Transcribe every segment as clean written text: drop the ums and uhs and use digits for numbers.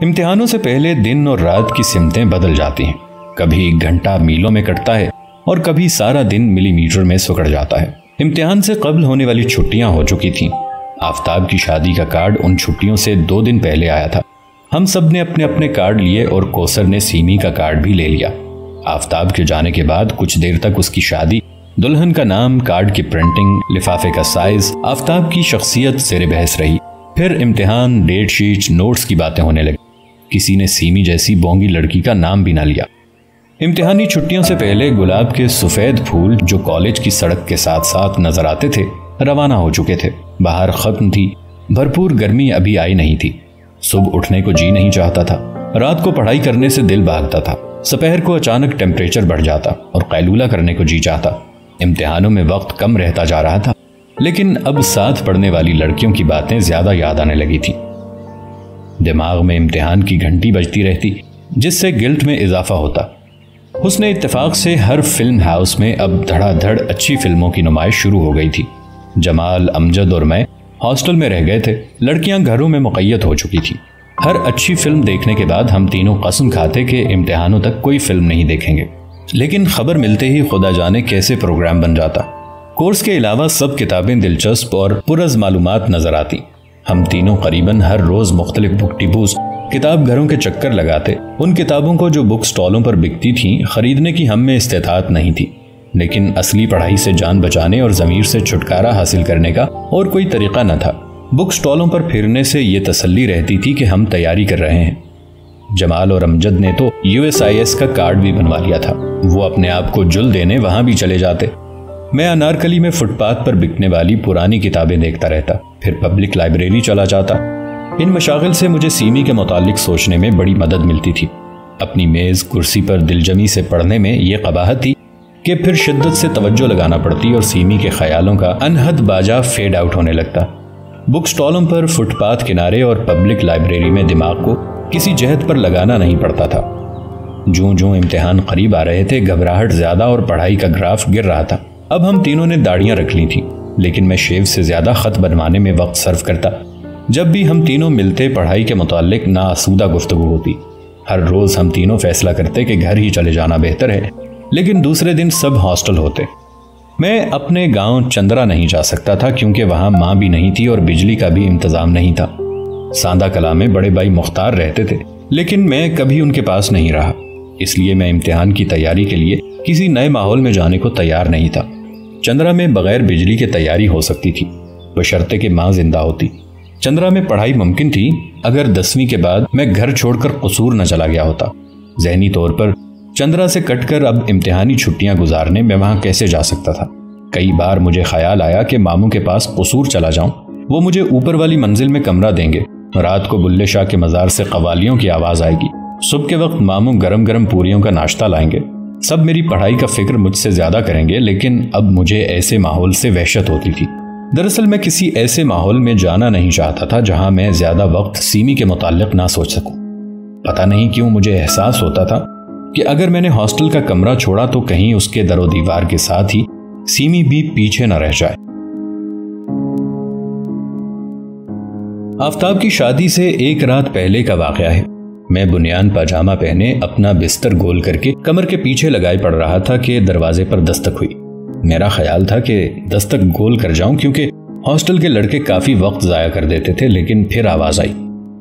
امتحانوں سے پہلے دن اور رات کی سمتیں بدل جاتی ہیں، کبھی 1 گھنٹہ میلوں میں کٹتا ہے اور کبھی سارا دن ملی میٹر میں سکڑ جاتا ہے۔ امتحان سے قبل ہونے والی چھٹیاں ہو چکی تھیں۔ آفتاب کی شادی کا کارڈ ان چھٹیوں سے 2 دن پہلے آیا تھا۔ ہم سب نے اپنے اپنے کارڈ لیے اور کوثر نے سیمی کا کارڈ بھی لے لیا۔ آفتاب کے جانے کے بعد کچھ دیر تک اس کی شادی، دلہن کا نام، کارڈ کی پرنٹنگ، لفافے کا سائز، آفتاب کی شخصیت زیر بحث رہی۔ پھر امتحان، ڈیٹ شیٹ، نوٹس کی باتیں ہونے لگی۔ کسی نے سیمی جیسی بونگی لڑکی کا نام بھی نہ لیا۔ امتحانی چھٹیوں سے پہلے گلاب کے سفید پھول جو کالج کی سڑک کے ساتھ ساتھ نظر آتے تھے روانہ ہو چکے تھے۔ باہر ختم تھی، بھرپور گرمی ابھی آئی نہیں تھی۔ صبح اٹھنے کو جی نہیں چاہتا تھا، رات کو پڑھائی کرنے سے دل بھاگتا تھا، سپہر کو اچانک ٹیمپریچر بڑھ جاتا اور قیلولہ کرنے کو جی چاہتا۔ امتحانوں میں وقت کم رہتا جا رہا تھا، لیکن اب ساتھ پڑھنے والی لڑکیوں کی باتیں زیادہ یاد آنے لگی تھی۔ دماغ میں امتحان کی گھنٹی بجتی رہتی، جس سے گلٹ میں اضافہ ہوتا۔ حسن اتفاق سے ہر فلم ہاؤس میں اب دھڑا دھڑ اچھی فلموں کی نمائش شروع ہو گئی تھی۔ جمال، امجد اور میں ہاسٹل میں رہ گئے تھے، لڑکیاں گھروں میں مقید ہو چکی تھی۔ ہر اچھی فلم دیکھنے کے بعد ہم تینوں قسم کھاتے کہ امتحانوں تک کوئی فلم نہیں دیکھیں گے، لیکن خبر ملتے ہی خدا جانے کیسے پروگرام بن جاتا۔ کورس کے علاوہ سب کتابیں دلچسپ اور پرز معلومات نظر آتی۔ ہم تینوں قریباً ہر روز مختلف بک ڈپوز، کتاب گھروں کے چکر لگاتے۔ ان کتابوں کو جو بک سٹالوں پر بکتی تھیں خریدنے کی ہم میں استطاعت نہیں تھی، لیکن اصلی پڑھائی سے جان بچانے اور ضمیر سے چھٹکارا حاصل کرنے کا اور کوئی طریقہ نہ تھا۔ بک سٹالوں پر پھرنے سے یہ تسلی رہتی تھی کہ ہم تیاری کر رہے ہیں۔ جمال اور امجد نے تو USIS کا کارڈ بھی بنوا لیا تھا، وہ اپنے آپ کو جل دینے وہاں بھی چلے جاتے۔ میں انارکلی میں فٹ پاتھ پر بکنے والی پرانی کتابیں دیکھتا رہتا، پھر پبلک لائبریری چلا جاتا۔ ان مشاغل سے مجھے سیمی کے متعلق سوچنے میں بڑی مدد ملتی تھی۔ اپنی میز کرسی پر دلجمی سے پڑھنے میں یہ قباحت تھی کہ پھر شدت سے توجہ لگانا پڑتی اور سیمی کے خیالوں کا انحد باجا فیڈ آؤٹ ہونے لگتا۔ بک سٹالوں پر، فٹ پاتھ کنارے اور پبلک لائبریری میں دماغ کو کسی جہت پر لگانا نہیں پڑتا تھا۔ جوں جوں امتحان قریب آ رہے تھے، گھبراہٹ زیادہ اور پڑھائی کا گراف گر رہا تھا۔ اب ہم تینوں نے داڑیاں رکھ لی تھیں، لیکن میں شیو سے زیادہ خط بنوانے میں وقت صرف کرتا۔ جب بھی ہم تینوں ملتے پڑھائی کے متعلق ناآسودہ گفتگو ہوتی۔ ہر روز ہم تینوں فیصلہ کرتے کہ گھر ہی چلے جانا بہتر ہے، لیکن دوسرے دن سب ہاسٹل ہوتے۔ میں اپنے گاؤں چندرا نہیں جا سکتا تھا کیونکہ وہاں ماں بھی نہیں تھی اور بجلی کا بھی انتظام نہیں تھا۔ ساندہ کلا میں بڑے بھائی مختار رہتے تھے، لیکن میں کبھی ان کے پاس نہیں رہا، اس لیے میں امتحان کی تیاری کے لیے کسی نئے ماحول میں جانے کو تیار نہیں تھا۔ چندرا میں بغیر بجلی کے تیاری ہو سکتی تھی، بشرطے کہ ماں زندہ ہوتی۔ چندرا میں پڑھائی ممکن تھی اگر 10ویں کے بعد میں گھر چھوڑ کر قصور نہ چلا گیا ہوتا۔ ذہنی طور پر چندرا سے کٹ کر اب امتحانی چھٹیاں گزارنے میں وہاں کیسے جا سکتا تھا۔ کئی بار مجھے خیال آیا کہ ماموں کے پاس قصور چلا جاؤں، وہ مجھے اوپر والی منزل میں کمرہ دیں گے، رات کو بلے شاہ کے مزار سے قوالیوں کی آواز آئے گی، صبح کے وقت ماموں گرم گرم پوریوں کا ناشتہ لائیں گے، سب میری پڑھائی کا فکر مجھ سے زیادہ کریں گے۔ لیکن اب مجھے ایسے ماحول سے وحشت ہوتی تھی۔ دراصل میں کسی ایسے ماحول میں جانا نہیں چاہتا تھا جہاں میں زیادہ وقت سیمی کے متعلق نہ سوچ سکوں۔ پتہ نہیں کیوں مجھے احساس ہوتا تھا کہ اگر میں نے ہاسٹل کا کمرہ چھوڑا تو کہیں اس کے در و دیوار کے ساتھ ہی سیمی بھی پیچھے نہ رہ جائے۔ آفتاب کی شادی سے 1 رات پہلے کا واقعہ ہے۔ میں بنیان پاجامہ پہنے اپنا بستر گول کر کے کمر کے پیچھے لگائے پڑ رہا تھا کہ دروازے پر دستک ہوئی۔ میرا خیال تھا کہ دستک گول کر جاؤں کیونکہ ہاسٹل کے لڑکے کافی وقت ضائع کر دیتے تھے، لیکن پھر آواز آئی،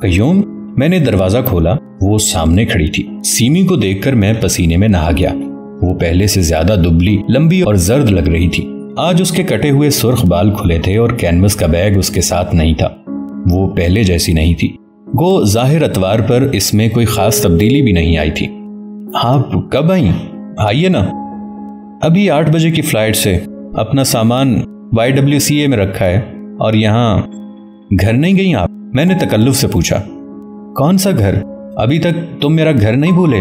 قیوم۔ میں نے دروازہ کھولا، وہ سامنے کھڑی تھی۔ سیمی کو دیکھ کر میں پسینے میں نہا گیا۔ وہ پہلے سے زیادہ دبلی، لمبی اور زرد لگ رہی تھی۔ آج اس کے کٹے ہوئے سرخ بال کھلے تھے اور کینوس کا بیگ اس کے ساتھ نہیں تھا۔ وہ پہلے جیسی نہیں تھی، گو ظاہر اتوار پر اس میں کوئی خاص تبدیلی بھی نہیں آئی تھی۔ آپ کب آئیں؟ آئیے نا، ابھی 8 بجے کی فلائٹ سے۔ اپنا سامان YWCA میں رکھا ہے۔ اور یہاں گھر نہیں گئی آپ؟ میں نے تکلف سے پوچھا۔ کون سا گھر؟ ابھی تک تم میرا گھر نہیں بھولے؟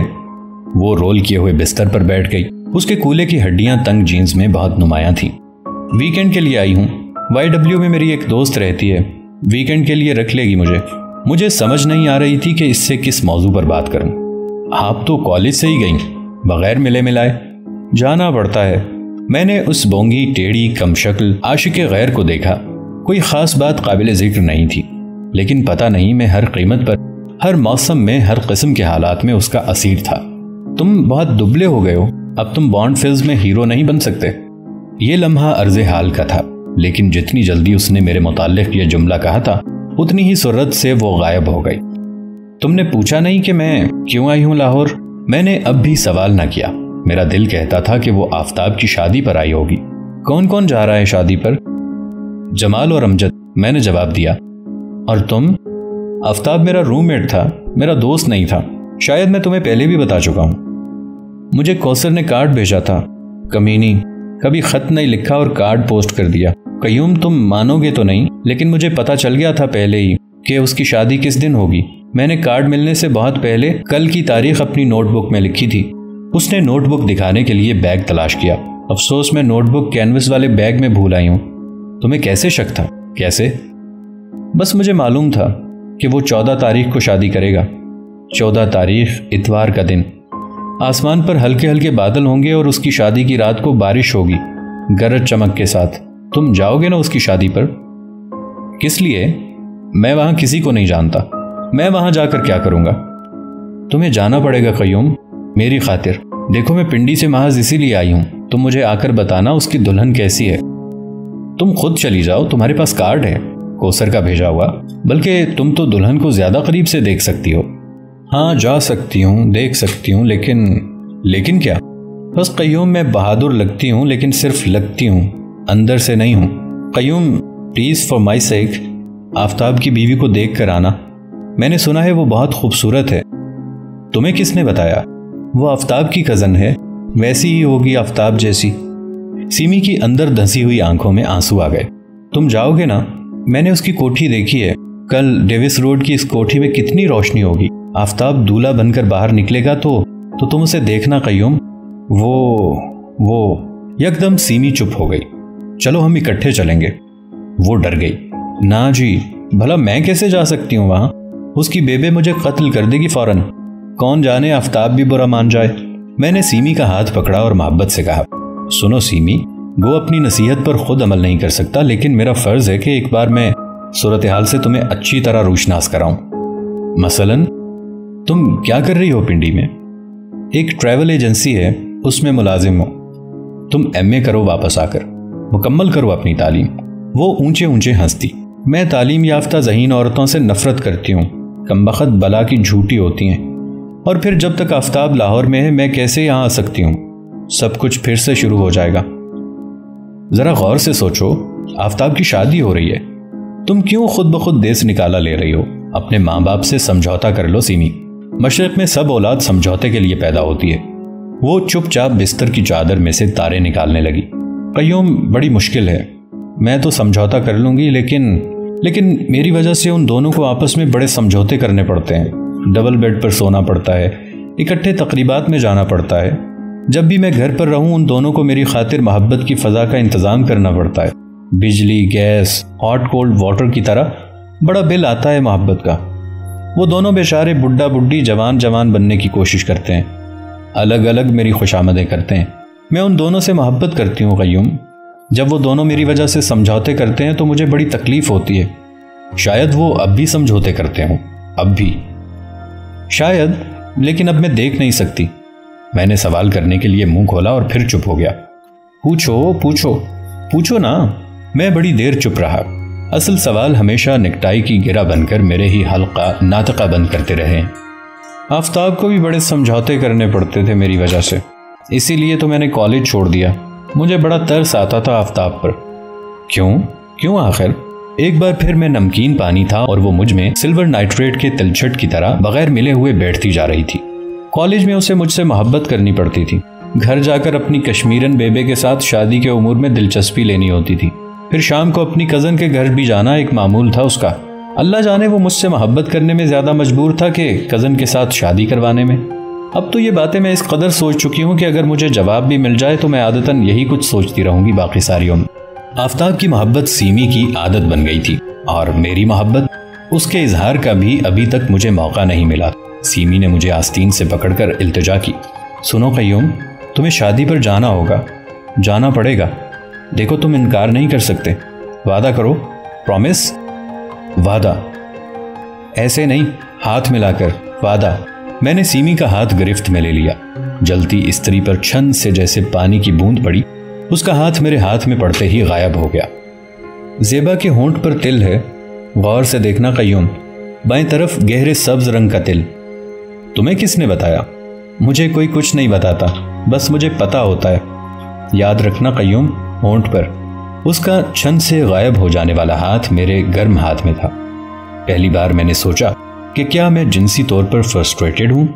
وہ رول کیے ہوئے بستر پر بیٹھ گئی۔ اس کے کولے کی ہڈیاں تنگ جینز میں بہت نمایاں تھیں۔ ویکینڈ کے لیے آئی ہوں، YW میں میری ایک دوست رہتی ہے، ویکینڈ کے لیے رکھ لے گی مجھے۔ مجھے سمجھ نہیں آ رہی تھی کہ اس سے کس موضوع پر بات کروں۔ آپ تو کالج سے ہی گئیں، بغیر ملے ملائے؟ جانا پڑتا ہے۔ میں نے اس بونگی ٹیڑھی کم شکل عاشق غیر کو دیکھا۔ کوئی خاص بات قابل ذکر نہیں تھی، لیکن پتہ نہیں میں ہر قیمت پر ہر موسم میں ہر قسم کے حالات میں اس کا اسیر تھا۔ تم بہت دبلے ہو گئے ہو، اب تم بانڈ فلمز میں ہیرو نہیں بن سکتے۔ یہ لمحہ عرض حال کا تھا، لیکن جتنی جلدی اس نے میرے متعلق یہ جملہ کہا تھا اتنی ہی سرعت سے وہ غائب ہو گئی۔ تم نے پوچھا نہیں کہ میں کیوں آئی ہوں لاہور؟ میں نے اب بھی سوال نہ کیا۔ میرا دل کہتا تھا کہ وہ آفتاب کی شادی پر آئی ہوگی۔ کون کون جا رہا ہے شادی پر؟ جمال اور امجد، میں نے جواب دیا۔ اور تم؟ آفتاب میرا روم میٹ تھا، میرا دوست نہیں تھا۔ شاید میں تمہیں پہلے بھی بتا چکا ہوں۔ مجھے کوثر نے کارڈ بھیجا تھا، کمینی، کبھی خط نہیں لکھا اور کارڈ پوسٹ کر دیا۔ قیوم تم مانو گے تو نہیں، لیکن مجھے پتا چل گیا تھا پہلے ہی کہ اس کی شادی کس دن ہوگی۔ میں نے کارڈ ملنے سے بہت پہلے کل کی تاریخ اپنی نوٹ بک میں لکھی تھی۔ اس نے نوٹ بک دکھانے کے لیے بیگ تلاش کیا۔ افسوس میں نوٹ بک کینوس والے بیگ میں بھول آئی ہوں۔ تمہیں کیسے شک تھا؟ کیسے؟ بس مجھے معلوم تھا کہ وہ 14 تاریخ کو شادی کرے گا۔ 14 تاریخ اتوار کا دن۔ آسمان پر ہلکے ہلکے بادل ہوں گے اور اس کی شادی کی رات کو بارش ہوگی، گرج چمک کے ساتھ۔ تم جاؤ گے نا اس کی شادی پر؟ کس لیے؟ میں وہاں کسی کو نہیں جانتا، میں وہاں جا کر کیا کروں گا؟ تمہیں جانا پڑے گا قیوم، میری خاطر۔ دیکھو میں پنڈی سے محض اسی لیے آئی ہوں، تم مجھے آ کر بتانا اس کی دلہن کیسی ہے۔ تم خود چلی جاؤ، تمہارے پاس کارڈ ہے کوثر کا بھیجا ہوا، بلکہ تم تو دلہن کو زیادہ قریب سے دیکھ سکتی ہو۔ ہاں جا سکتی ہوں، دیکھ سکتی ہوں، لیکن کیا؟ بس قیوم میں بہادر لگتی ہوں، لیکن صرف لگتی ہوں، اندر سے نہیں ہوں۔ قیوم پلیز فار مائی سیک آفتاب کی بیوی کو دیکھ کر آنا، میں نے سنا ہے وہ بہت خوبصورت ہے۔ تمہیں کس نے بتایا؟ وہ آفتاب کی کزن ہے، ویسی ہی ہوگی آفتاب جیسی۔ سیمی کی اندر دھنسی ہوئی آنکھوں میں آنسو آ گئے۔ تم جاؤ گے نا؟ میں نے اس کی کوٹھی دیکھی ہے، کل ڈیوس روڈ کی اس کوٹھی میں کتنی روشنی ہوگی۔ آفتاب دولہا بن کر باہر نکلے گا تو تم اسے دیکھنا قیوم۔ وہ یکدم سیمی چپ ہو گئی۔ چلو ہم اکٹھے چلیں گے۔ وہ ڈر گئی۔ نا جی، بھلا میں کیسے جا سکتی ہوں وہاں؟ اس کی بیبے مجھے قتل کر دے گی فوراً۔ کون جانے آفتاب بھی برا مان جائے۔ میں نے سیمی کا ہاتھ پکڑا اور محبت سے کہا، سنو سیمی، گو اپنی نصیحت پر خود عمل نہیں کر سکتا، لیکن میرا فرض ہے کہ ایک بار میں صورتحال سے تمہیں اچھی طرح روشناس کراؤں۔ مثلاً تم کیا کر رہی ہو پنڈی میں؟ ایک ٹریول ایجنسی ہے، اس میں ملازم ہوں۔ تم ایم اے کرو، واپس آ کر مکمل کرو اپنی تعلیم۔ وہ اونچے اونچے ہنستی۔ میں تعلیم یافتہ ذہین عورتوں سے نفرت کرتی ہوں، کمبخت بلا کی جھوٹی ہوتی ہیں۔ اور پھر جب تک آفتاب لاہور میں ہے میں کیسے یہاں آ سکتی ہوں؟ سب کچھ پھر سے شروع ہو جائے گا۔ ذرا غور سے سوچو، آفتاب کی شادی ہو رہی ہے، تم کیوں خود بخود دیس نکالا لے رہی ہو؟ اپنے ماں باپ سے سمجھوتا کر لو سیمی، مشرق میں سب اولاد سمجھوتے کے لیے پیدا ہوتی ہے۔ وہ چپ چاپ بستر کی چادر میں سے تارے نکالنے لگی۔ قیوم بڑی مشکل ہے، میں تو سمجھوتا کر لوں گی، لیکن میری وجہ سے ان دونوں کو آپس میں بڑے سمجھوتے کرنے پڑتے ہیں۔ ڈبل بیڈ پر سونا پڑتا ہے، اکٹھے تقریبات میں جانا پڑتا ہے۔ جب بھی میں گھر پر رہوں ان دونوں کو میری خاطر محبت کی فضا کا انتظام کرنا پڑتا ہے۔ بجلی، گیس، ہاٹ کولڈ واٹر کی طرح بڑا بل آتا ہے محبت کا۔ وہ دونوں بیچارے بڈھا بڈھی جوان بننے کی کوشش کرتے ہیں، الگ الگ میری خوشامدیں کرتے ہیں۔ میں ان دونوں سے محبت کرتی ہوں قیوم۔ جب وہ دونوں میری وجہ سے سمجھوتے کرتے ہیں تو مجھے بڑی تکلیف ہوتی ہے۔ شاید وہ اب بھی سمجھوتے کرتے ہوں، اب بھی شاید، لیکن اب میں دیکھ نہیں سکتی۔ میں نے سوال کرنے کے لیے منہ کھولا اور پھر چپ ہو گیا۔ پوچھو نا۔ میں بڑی دیر چپ رہا۔ اصل سوال ہمیشہ نکٹائی کی گرہ بن کر میرے ہی حلقہ ناطقہ بند کرتے رہے۔ آفتاب کو بھی بڑے سمجھوتے کرنے پڑتے تھے میری وجہ سے، اسی لیے تو میں نے کالج چھوڑ دیا۔ مجھے بڑا ترس آتا تھا آفتاب پر۔ کیوں آخر؟ ایک بار پھر میں نمکین پانی تھا اور وہ مجھ میں سلور نائٹریٹ کے تلچھٹ کی طرح بغیر ملے ہوئے بیٹھتی جا رہی تھی۔ کالج میں اسے مجھ سے محبت کرنی پڑتی تھی، گھر جا کر اپنی کشمیرن بیبے کے ساتھ شادی کے امور میں دلچسپی لینی ہوتی تھی، پھر شام کو اپنی کزن کے گھر بھی جانا ایک معمول تھا اس کا۔ اللہ جانے وہ مجھ سے محبت کرنے میں زیادہ مجبور تھا کہ کزن کے ساتھ شادی کروانے میں۔ اب تو یہ باتیں میں اس قدر سوچ چکی ہوں کہ اگر مجھے جواب بھی مل جائے تو میں عادتاً یہی کچھ سوچتی رہوں گی باقی ساری عمر۔ آفتاب کی محبت سیمی کی عادت بن گئی تھی اور میری محبت، اس کے اظہار کا بھی ابھی تک مجھے موقع نہیں ملا۔ سیمی نے مجھے آستین سے پکڑ کر التجا کی، سنو قیوم، تمہیں شادی پر جانا ہوگا، جانا پڑے گا۔ دیکھو تم انکار نہیں کر سکتے، وعدہ کرو، پرومس۔ وعدہ؟ ایسے نہیں، ہاتھ ملا کر، وعدہ۔ میں نے سیمی کا ہاتھ گرفت میں لے لیا۔ جلتی استری پر چھن سے جیسے پانی کی بوند پڑی، اس کا ہاتھ میرے ہاتھ میں پڑتے ہی غائب ہو گیا۔ زیبا کے ہونٹ پر تل ہے، غور سے دیکھنا قیوم، بائیں طرف گہرے سبز رنگ کا تل۔ تمہیں کس نے بتایا؟ مجھے کوئی کچھ نہیں بتاتا، بس مجھے پتا ہوتا ہے۔ یاد رکھنا قیوم، ہونٹ پر۔ اس کا چھن سے غائب ہو جانے والا ہاتھ میرے گرم ہاتھ میں تھا۔ پہلی بار میں نے سوچا کہ کیا میں جنسی طور پر فرسٹریٹڈ ہوں؟